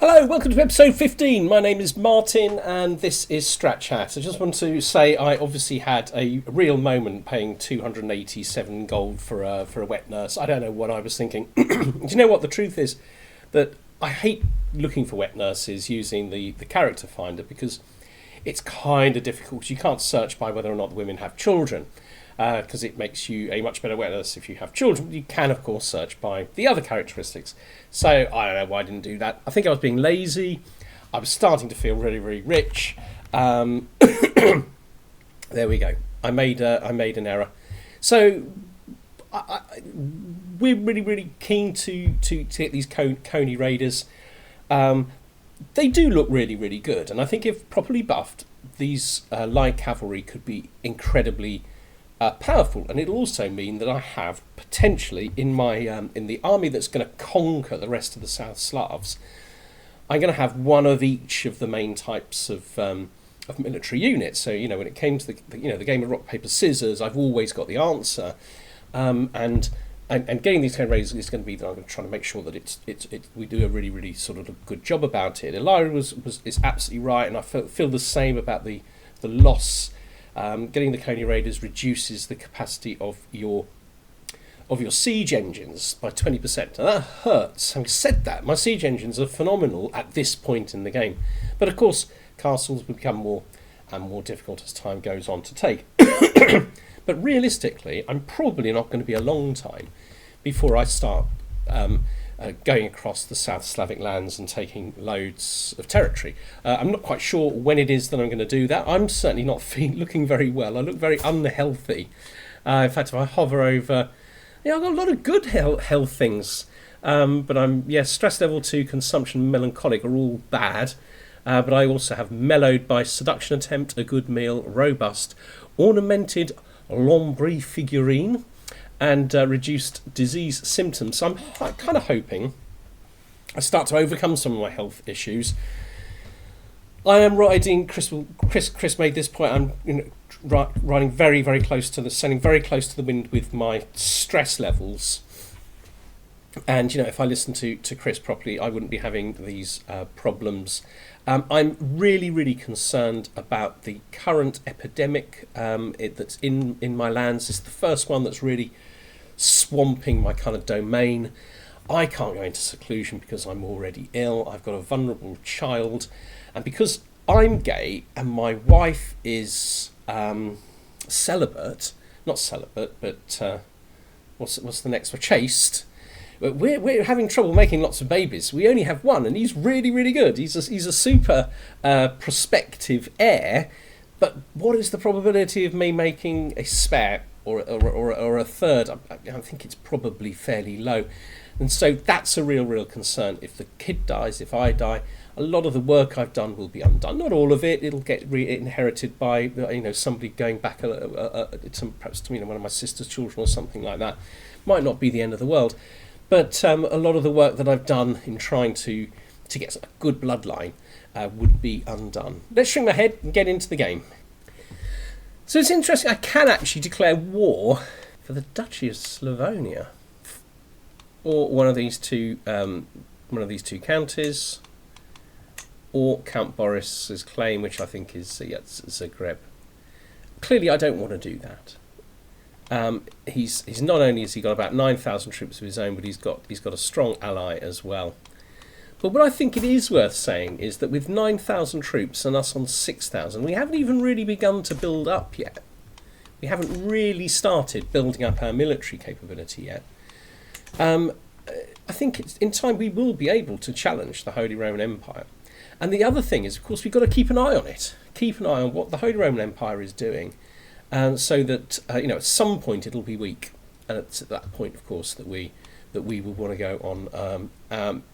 Hello, welcome to episode 15. My name is Martin and this is Strat Chat. I just want to say I obviously had a real moment paying 287 gold for a wet nurse. I don't know what I was thinking. Do you know what the truth is? That I hate looking for wet nurses using the character finder because it's kind of difficult. You can't search by whether or not the women have children. Because it makes you a much better wet nurse if you have children. You can, of course, search by the other characteristics. So, I don't know why I didn't do that. I think I was being lazy. I was starting to feel really, really rich. There we go. I made an error. So, we're really, really keen to get these Coney Raiders. They do look really, really good. And I think if properly buffed, these light cavalry could be incredibly powerful, and it'll also mean that I have potentially in my in the army that's going to conquer the rest of the South Slavs, I'm going to have one of each of the main types of military units. So when it came to the game of rock paper scissors, I've always got the answer, and getting these kind of raids is going to be that I'm going to try to make sure that we do a really, really sort of a good job about it. Elyra is absolutely right, and I feel the same about the loss. Getting the Coney Raiders reduces the capacity of your siege engines by 20%. Now that hurts. Having said that, my siege engines are phenomenal at this point in the game. But of course, castles become more and more difficult as time goes on to take. But realistically, I'm probably not going to be a long time before I start going across the South Slavic lands and taking loads of territory. I'm not quite sure when it is that I'm going to do that. I'm certainly not looking very well. I look very unhealthy. In fact, if I hover over, I've got a lot of good health things. But stress level 2, consumption, melancholic are all bad. But I also have mellowed by seduction attempt, a good meal, robust, ornamented Lombri figurine, and reduced disease symptoms. So I'm kind of hoping I start to overcome some of my health issues. I am riding. Chris made this point. I'm riding very, very close to sending very close to the wind with my stress levels. And if I listened to Chris properly, I wouldn't be having these problems. I'm really, really concerned about the current epidemic that's in my lands. It's the first one that's really swamping my kind of domain. I can't go into seclusion because I'm already ill. I've got a vulnerable child, and because I'm gay and my wife is celibate, not celibate, but what's the next one? Chaste. We're having trouble making lots of babies. We only have one, and he's really, really good. He's a super prospective heir. But what is the probability of me making a spare or a third? I think it's probably fairly low, and so that's a real concern. If the kid dies, if I die, a lot of the work I've done will be undone. Not all of it. It'll get inherited by somebody going back perhaps to one of my sister's children or something like that. Might not be the end of the world. But a lot of the work that I've done in trying to get a good bloodline would be undone. Let's shrink my head and get into the game. So it's interesting. I can actually declare war for the Duchy of Slavonia, or one of these two counties, or Count Boris's claim, which I think is Zagreb. Clearly, I don't want to do that. He's not only has he got about 9,000 troops of his own, but he's got a strong ally as well. But what I think it is worth saying is that with 9,000 troops and us on 6,000, we haven't even really begun to build up yet. We haven't really started building up our military capability yet. I think in time we will be able to challenge the Holy Roman Empire. And the other thing is, of course, we've got to keep an eye on it. Keep an eye on what the Holy Roman Empire is doing. So that at some point it'll be weak, and it's at that point, of course, that we will want to go on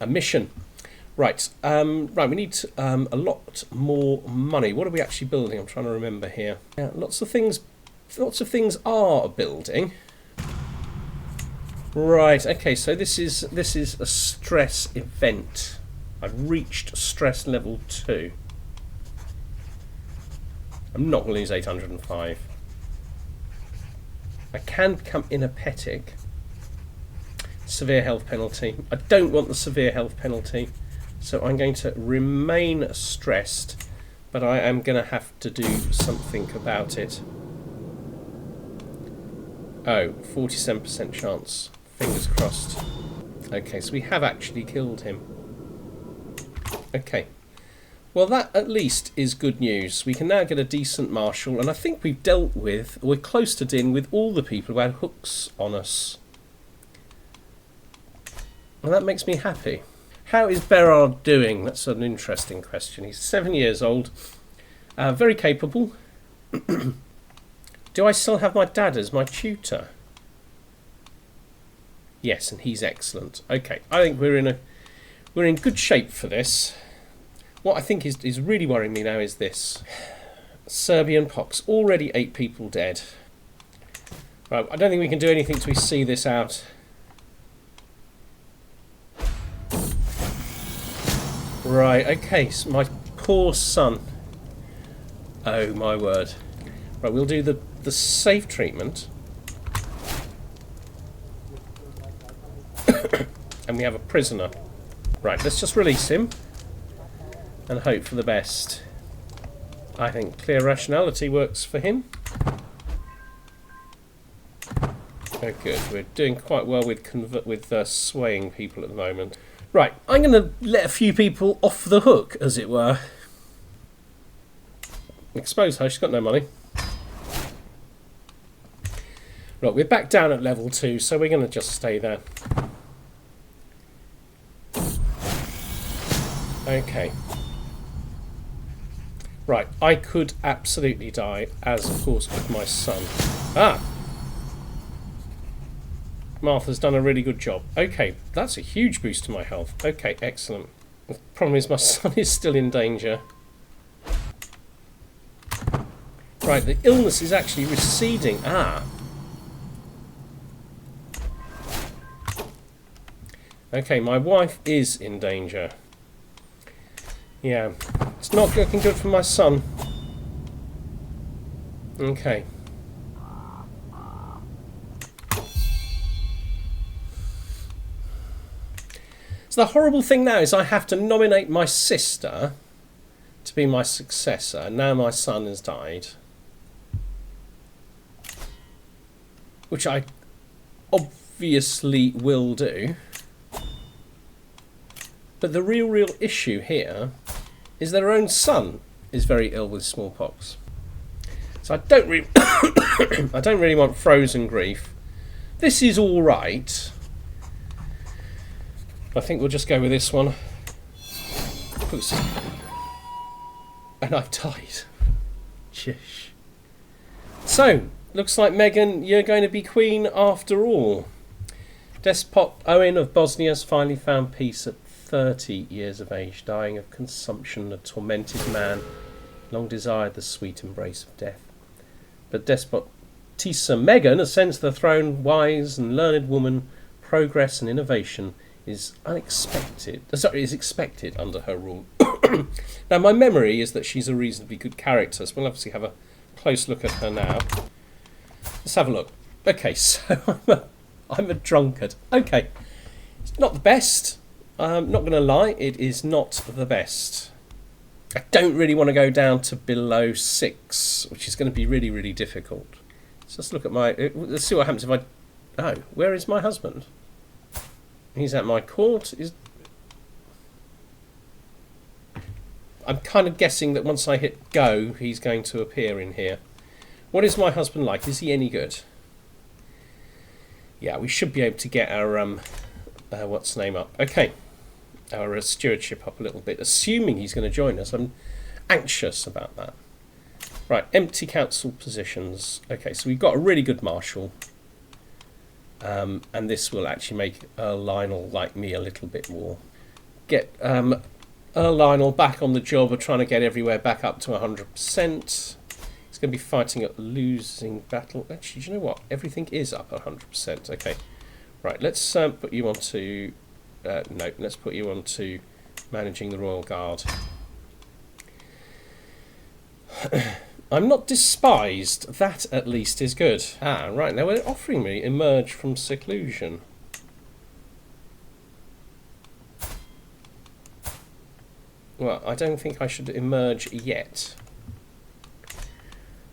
a mission. Right, we need a lot more money. What are we actually building? I'm trying to remember here. Yeah, lots of things are building. Right, okay. So this is a stress event. I've reached stress level 2. I'm not going to lose 805. I can become inapetic. Severe health penalty. I don't want the severe health penalty. So I'm going to remain stressed, but I am going to have to do something about it. Oh, 47% chance. Fingers crossed. Okay, so we have actually killed him. Okay. Well, that at least is good news. We can now get a decent marshal, and I think we've dealt with, or we're close to dealing with all the people who had hooks on us. And that makes me happy. How is Berard doing? That's an interesting question. He's 7 years old, very capable. Do I still have my dad as my tutor? Yes, and he's excellent. Okay, I think we're in good shape for this. What I think is really worrying me now is this. Serbian pox. Already 8 people dead. Right, I don't think we can do anything till we see this out. Right, okay, so my poor son. Oh my word. Right, we'll do the safe treatment. And we have a prisoner. Right, let's just release him. And hope for the best. I think clear rationality works for him. Oh good, we're doing quite well with swaying people at the moment. Right, I'm going to let a few people off the hook, as it were. Expose her, she's got no money. Right, we're back down at level 2, so we're going to just stay there. Okay. Right, I could absolutely die, as of course could my son. Ah! Martha's done a really good job. Okay, that's a huge boost to my health. Okay, excellent. The problem is my son is still in danger. Right, the illness is actually receding. Ah! Okay, my wife is in danger. Yeah, it's not looking good for my son. Okay. So the horrible thing now is I have to nominate my sister to be my successor. Now my son has died. Which I obviously will do. But the real issue here is their own son is very ill with smallpox. So I don't really I don't really want frozen grief. This is all right. I think we'll just go with this one. And I've died. Shish. So, looks like Megan, you're going to be queen after all. Despot Owen of Bosnia has finally found peace at 30 years of age, dying of consumption. A tormented man long desired the sweet embrace of death. But despotessa Megan ascends to the throne, wise and learned woman. Progress and innovation is expected under her rule. Now, my memory is that she's a reasonably good character, so we'll obviously have a close look at her now. Let's have a look. Okay, so I'm a drunkard. Okay, it's not the best. I'm not going to lie, it is not the best. I don't really want to go down to below 6, which is going to be really difficult. Let's just look at my... Let's see what happens if I... Oh, where is my husband? He's at my court. I'm kind of guessing that once I hit go, he's going to appear in here. What is my husband like? Is he any good? Yeah, we should be able to get our what's the name up. Okay, our stewardship up a little bit, assuming he's going to join us. I'm anxious about that. Right, empty council positions. Okay, so we've got a really good marshal. And this will actually make Earl Lionel like me a little bit more. Get Earl Lionel back on the job of trying to get everywhere back up to 100%. He's going to be fighting a losing battle. Actually, do you know what? Everything is up 100%. Okay. Right, let's put you on to... no, let's put you on to managing the Royal Guard. I'm not despised. That, at least, is good. Ah, right. Now they're offering me emerge from seclusion. Well, I don't think I should emerge yet.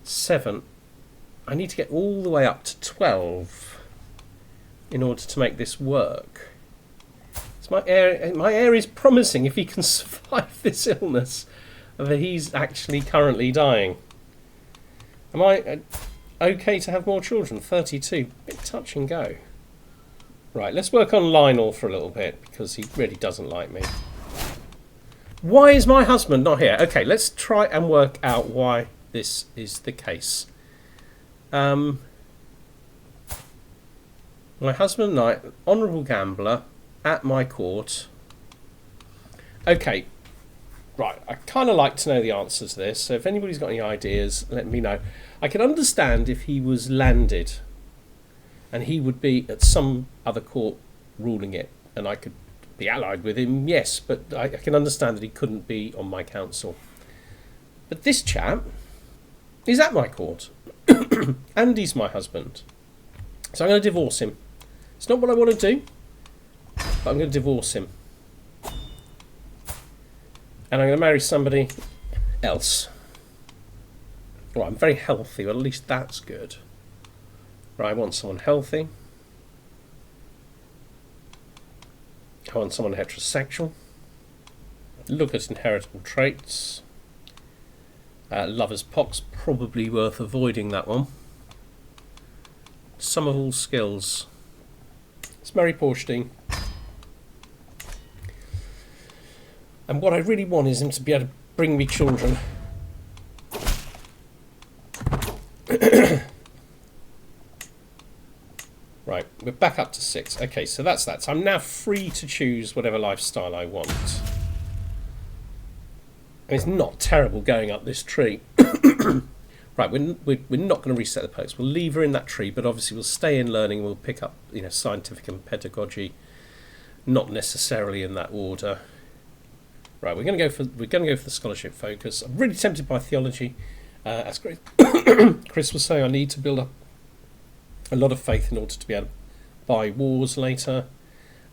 7. I need to get all the way up to 12 in order to make this work. So my heir is promising, if he can survive this illness, that he's actually currently dying. Am I okay to have more children? 32. Bit touch and go. Right, let's work on Lionel for a little bit, because he really doesn't like me. Why is my husband not here? Okay, let's try and work out why this is the case. My husband and I, honourable gambler, at my court. Okay, right, I kind of like to know the answers to this, so if anybody's got any ideas, let me know. I can understand if he was landed and he would be at some other court ruling it, and I could be allied with him, yes, but I can understand that he couldn't be on my council. But this chap is at my court, and he's my husband. So I'm going to divorce him. It's not what I want to do, but I'm going to divorce him. And I'm going to marry somebody else. Well, I'm very healthy, well, at least that's good. Right, I want someone healthy. I want someone heterosexual. Look at inheritable traits. Lover's pox, probably worth avoiding that one. Sum of all skills. It's Mary Porchtein. And what I really want is him to be able to bring me children. Right, we're back up to 6. Okay, so that's that. So I'm now free to choose whatever lifestyle I want. And it's not terrible going up this tree. Right, we're not going to reset the post. We'll leave her in that tree, but obviously we'll stay in learning. We'll pick up, scientific and pedagogy, not necessarily in that order. Right, we're going to go for the scholarship focus. I'm really tempted by theology. As Chris was saying, I need to build up a lot of faith in order to be able to buy wars later.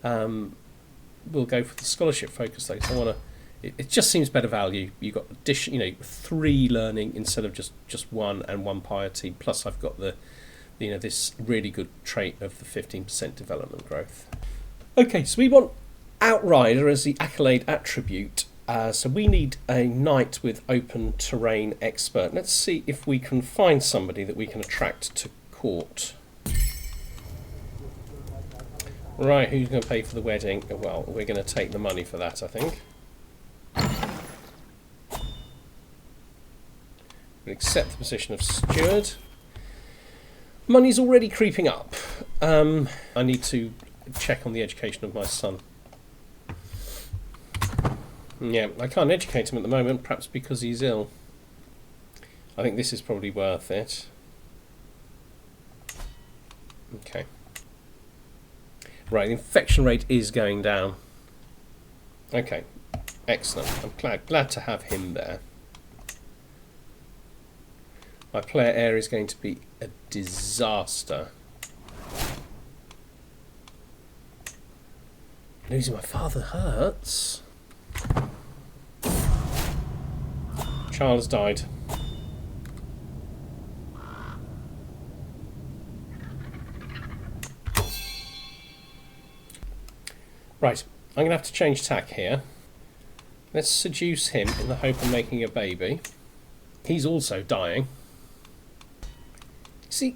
We'll go for the scholarship focus though. So I want to. It just seems better value. You've got 3 learning instead of just 1 and 1 piety. Plus I've got the this really good trait of the 15% development growth. Okay, so we want Outrider as the accolade attribute. So we need a knight with open terrain expert. Let's see if we can find somebody that we can attract to court. Right, who's going to pay for the wedding? Well, we're going to take the money for that, I think. We'll accept the position of steward. Money's already creeping up. I need to check on the education of my son. Yeah, I can't educate him at the moment, perhaps because he's ill. I think this is probably worth it. Okay. Right, the infection rate is going down. Okay, excellent. I'm glad to have him there. My player heir is going to be a disaster. Losing my father hurts. Charles died. Right, I'm going to have to change tack here. Let's seduce him in the hope of making a baby. He's also dying. See,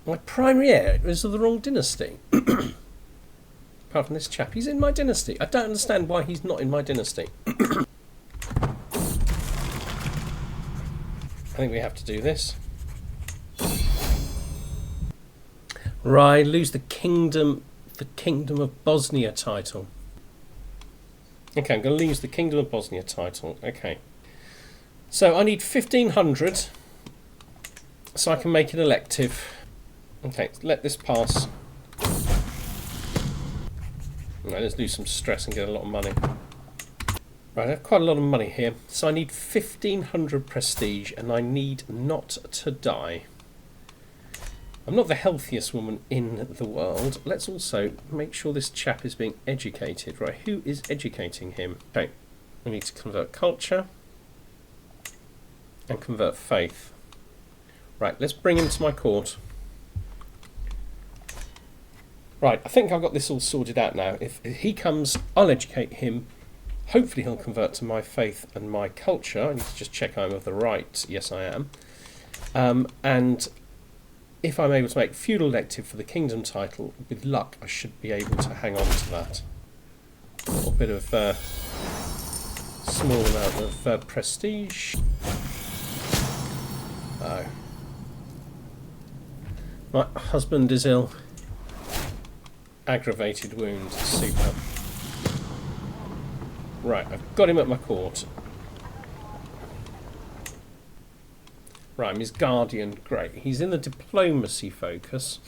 my primary heir is of the wrong dynasty. Apart from this chap, he's in my dynasty. I don't understand why he's not in my dynasty. I think we have to do this. Right, lose the Kingdom of Bosnia title. Okay, I'm going to lose the Kingdom of Bosnia title. Okay. So I need 1,500 so I can make it elective. Okay, let this pass. Right, let's do some stress and get a lot of money. Right, I have quite a lot of money here. So I need 1,500 prestige and I need not to die. I'm not the healthiest woman in the world. Let's also make sure this chap is being educated. Right, who is educating him? Okay. We need to convert culture and convert faith. Right, let's bring him to my court. Right, I think I've got this all sorted out now. If he comes, I'll educate him. Hopefully he'll convert to my faith and my culture. I need to just check I'm of the right. Yes, I am. And if I'm able to make feudal elective for the kingdom title, with luck, I should be able to hang on to that. A little bit of small amount of prestige. Oh. My husband is ill. Aggravated wound. Super. Right, I've got him at my court. Right, I'm his guardian. Great. He's in the diplomacy focus.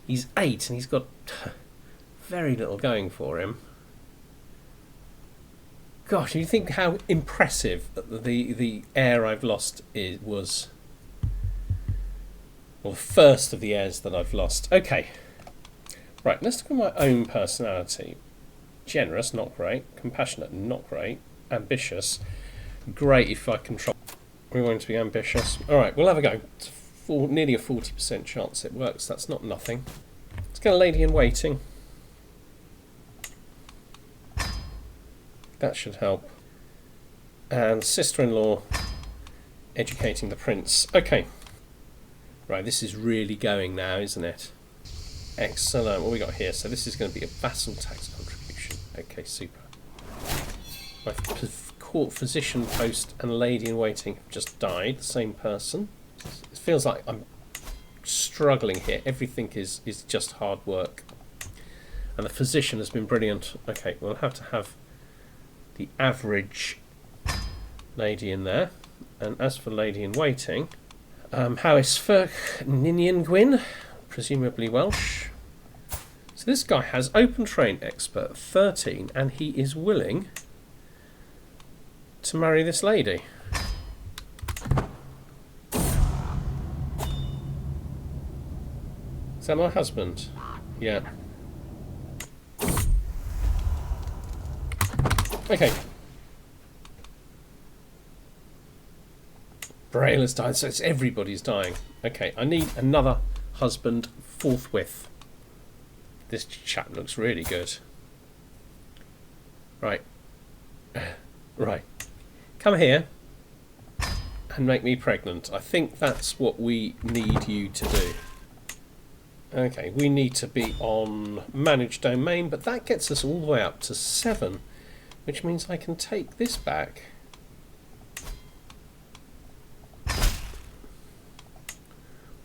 He's 8 and he's got very little going for him. Gosh, you think how impressive the heir I've lost was. Well, the first of the heirs that I've lost. Okay. Right, let's look at my own personality. Generous, not great. Compassionate, not great. Ambitious, great if I control. We want to be ambitious. Alright, we'll have a go. It's nearly a 40% chance it works. That's not nothing. Let's get a lady in waiting. That should help. And sister-in-law educating the prince. Okay. Right, this is really going now, isn't it? Excellent. What we got here? So this is going to be a vassal tax contribution. Okay, super. My court physician post and lady in waiting have just died. The same person. It feels like I'm struggling here. Everything is just hard work. And the physician has been brilliant. Okay, we'll have to have the average lady in there. And as for lady in waiting, how is Ferk Ninian Gwyn? Presumably Welsh. So this guy has open train expert 13 and he is willing to marry this lady. Is that my husband? Yeah. Okay. Braille has died, so it's everybody's dying. Okay, I need another husband forthwith. This chap looks really good. Right. Right. Come here and make me pregnant. I think that's what we need you to do. Okay, we need to be on managed domain, but that gets us all the way up to 7, which means I can take this back.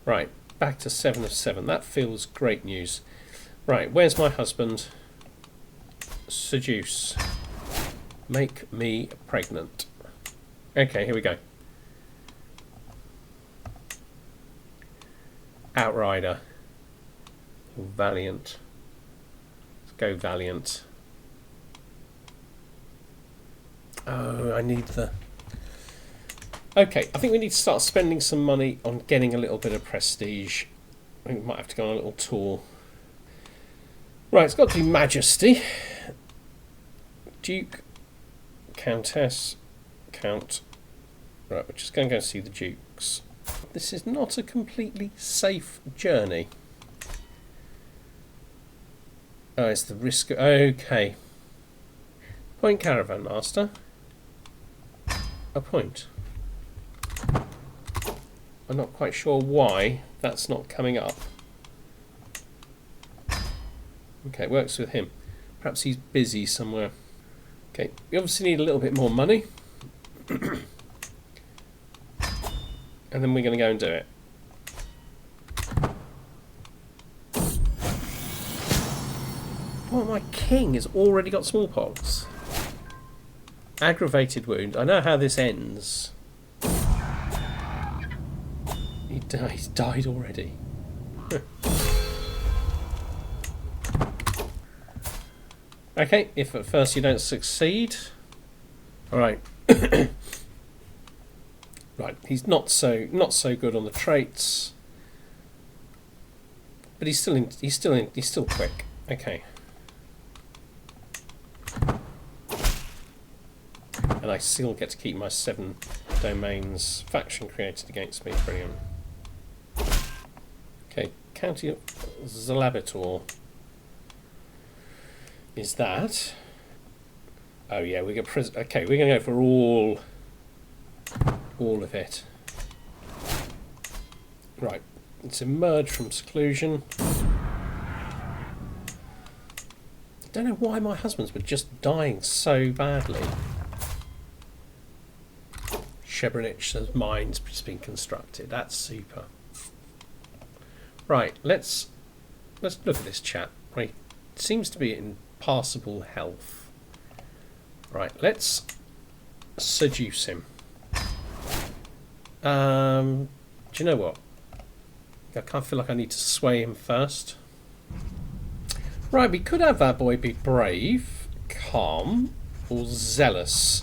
Right, back to 7 of 7. That feels great news. Right, where's my husband? Seduce. Make me pregnant. Okay, here we go. Outrider. Valiant. Let's go Valiant. Oh, I need the... Okay, I think we need to start spending some money on getting a little bit of prestige. I think we might have to go on a little tour. Right, it's got to be Majesty. Duke. Countess. Count. Right, we're just going to go see the Dukes. This is not a completely safe journey. Oh, it's the risk. Okay. Point Caravan Master. Appoint. I'm not quite sure why that's not coming up. Okay, it works with him. Perhaps he's busy somewhere. Okay, we obviously need a little bit more money. And then we're going to go and do it. Oh, my king has already got smallpox. Aggravated wound. I know how this ends. He's died already. Okay, if at first you don't succeed. Alright. Right, he's not so good on the traits. But he's still quick. Okay. And I still get to keep my 7 domains faction created against me. Brilliant. Okay, County of Zalabitor is that. Oh yeah, we get okay, we're going to go for all of it. Right, let's emerge from seclusion. I don't know why my husbands were just dying so badly. Shebrenich's mine's just been constructed. That's super. Right, let's look at this chap. Right, seems to be in passable health. Right, let's seduce him. Do you know what? I kind of feel like I need to sway him first. Right, we could have our boy be brave, calm, or zealous.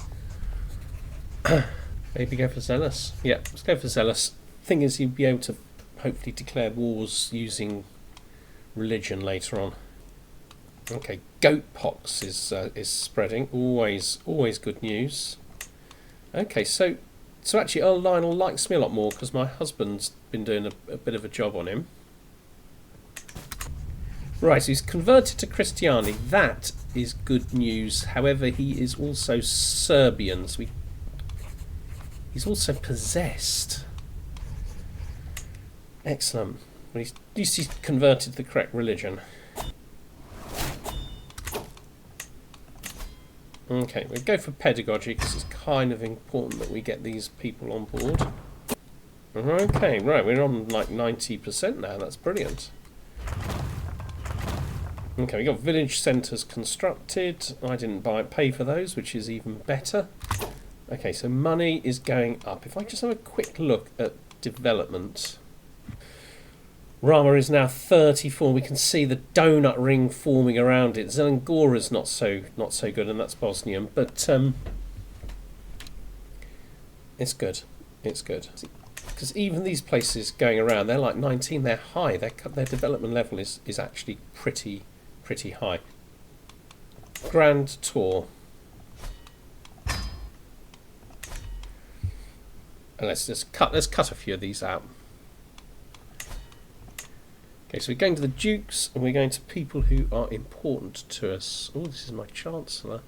Maybe go for zealous. Yeah, let's go for zealous. Thing is, you'd be able to hopefully declare wars using religion later on. Okay, goat pox is spreading. Always good news. Okay, so actually Earl Lionel likes me a lot more because my husband's been doing a bit of a job on him. Right, so he's converted to Christianity. That is good news. However, he is also Serbian. So he's also possessed. Excellent. Well, at least he's converted to the correct religion. Okay, we'll go for pedagogy because it's kind of important that we get these people on board. Okay, right, we're on like 90% now. That's brilliant. Okay, we got village centres constructed. I didn't pay for those, which is even better. Okay, so money is going up. If I just have a quick look at development. Rama is now 34. We can see the donut ring forming around it. Zelengora's not so good, and that's Bosnian, but it's good. It's good because even these places going around, they're like 19. They're high. Their development level is actually pretty high. Grand Tour. And let's cut a few of these out. Okay, so we're going to the dukes and we're going to people who are important to us. Oh, this is my chancellor.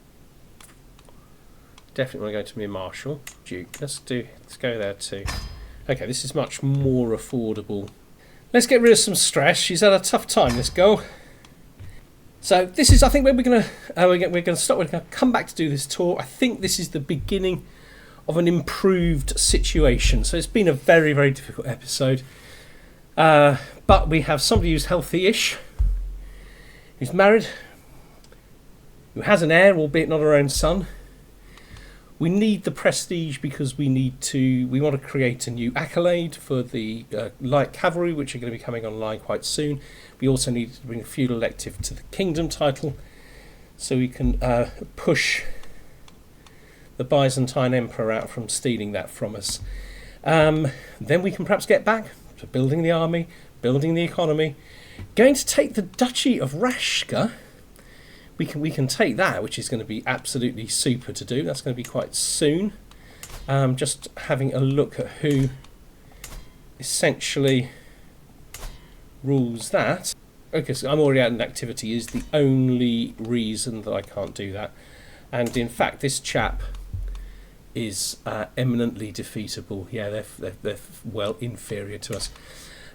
Definitely want to go to me marshal. Duke. Let's go there too. Okay, this is much more affordable. Let's get rid of some stress. She's had a tough time, this girl. So this is, I think, where we're going to stop. We're going to come back to do this tour. I think this is the beginning of an improved situation. So it's been a very, very difficult episode. But we have somebody who's healthy-ish, who's married, who has an heir, albeit not her own son. We need the prestige because we want to create a new accolade for the light cavalry, which are going to be coming online quite soon. We also need to bring a feudal elective to the kingdom title, so we can push the Byzantine Emperor out from stealing that from us. Then we can perhaps get back to building the army, building the economy, going to take the Duchy of Rashka. We can take that, which is going to be absolutely super to do. That's going to be quite soon. Just having a look at who essentially rules that. Okay, so I'm already out in activity is the only reason that I can't do that. And in fact, this chap is eminently defeatable. Yeah, they're well inferior to us.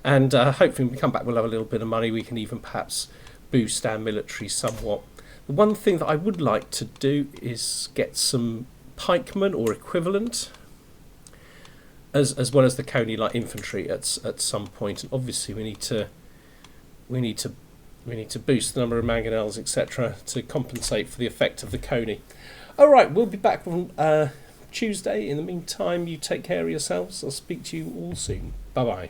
And hopefully when we come back, we'll have a little bit of money. We can even perhaps boost our military somewhat. The one thing that I would like to do is get some pikemen or equivalent, as well as the Coney light infantry at some point. And obviously we need to boost the number of mangonels, etc., to compensate for the effect of the Coney. All right, we'll be back on Tuesday. In the meantime, you take care of yourselves. I'll speak to you all soon. Bye bye.